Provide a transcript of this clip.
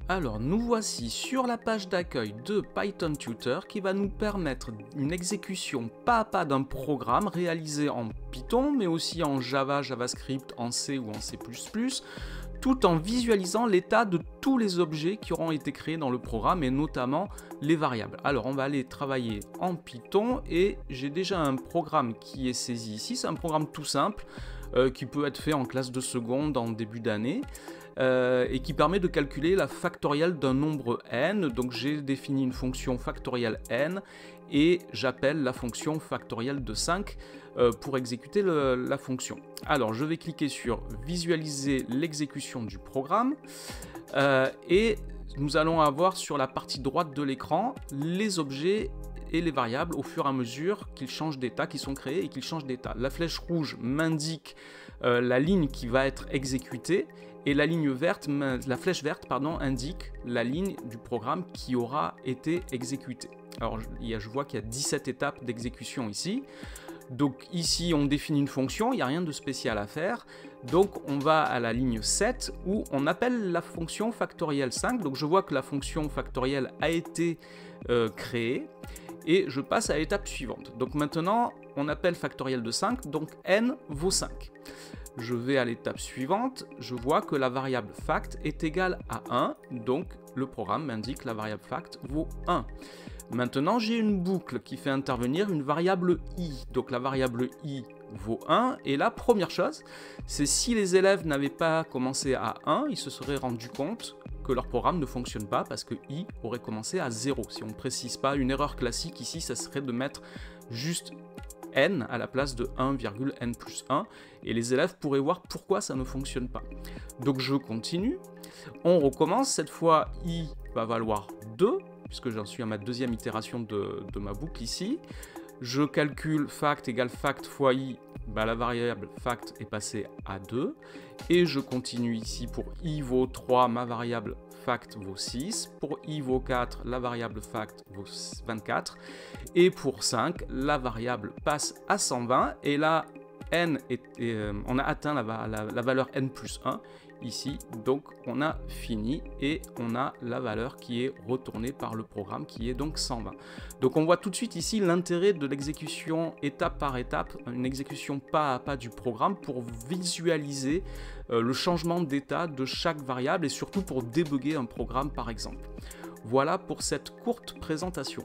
Alors nous voici sur la page d'accueil de Python Tutor qui va nous permettre une exécution pas à pas d'un programme réalisé en Python mais aussi en Java, JavaScript, en C ou en C++, tout en visualisant l'état de tous les objets qui auront été créés dans le programme et notamment les variables. Alors on va aller travailler en Python et j'ai déjà un programme qui est saisi ici, c'est un programme tout simple qui peut être fait en classe de seconde en début d'année. Et qui permet de calculer la factorielle d'un nombre n. Donc j'ai défini une fonction factorielle n et j'appelle la fonction factorielle de 5 pour exécuter la fonction. Alors je vais cliquer sur visualiser l'exécution du programme et nous allons avoir sur la partie droite de l'écran les objets et les variables au fur et à mesure qu'ils changent d'état, qu'ils sont créés et qu'ils changent d'état. La flèche rouge m'indique la ligne qui va être exécutée et la ligne verte, la flèche verte indique la ligne du programme qui aura été exécutée. Alors je vois qu'il y a 17 étapes d'exécution ici. Donc ici on définit une fonction, il n'y a rien de spécial à faire. Donc on va à la ligne 7 où on appelle la fonction factorielle 5. Donc je vois que la fonction factorielle a été créée. Et je passe à l'étape suivante. Donc maintenant, on appelle factorielle de 5, donc n vaut 5. Je vais à l'étape suivante, je vois que la variable fact est égale à 1, donc le programme m'indique la variable fact vaut 1. Maintenant, j'ai une boucle qui fait intervenir une variable i, donc la variable i vaut 1, et la première chose, c'est si les élèves n'avaient pas commencé à 1, ils se seraient rendus compte que leur programme ne fonctionne pas parce que i aurait commencé à 0. Si on ne précise pas, une erreur classique ici, ça serait de mettre juste n à la place de 1,n plus 1 et les élèves pourraient voir pourquoi ça ne fonctionne pas. Donc je continue, on recommence, cette fois i va valoir 2 puisque j'en suis à ma deuxième itération de ma boucle ici. Je calcule fact égale fact fois i, la variable fact est passée à 2, et je continue ici pour i vaut 3, ma variable fact vaut 6, pour i vaut 4, la variable fact vaut 24, et pour 5, la variable passe à 120, et là, on a atteint la valeur n plus 1, ici, donc on a fini et on a la valeur qui est retournée par le programme qui est donc 120. Donc on voit tout de suite ici l'intérêt de l'exécution étape par étape, une exécution pas à pas du programme pour visualiser le changement d'état de chaque variable et surtout pour débugger un programme par exemple. Voilà pour cette courte présentation.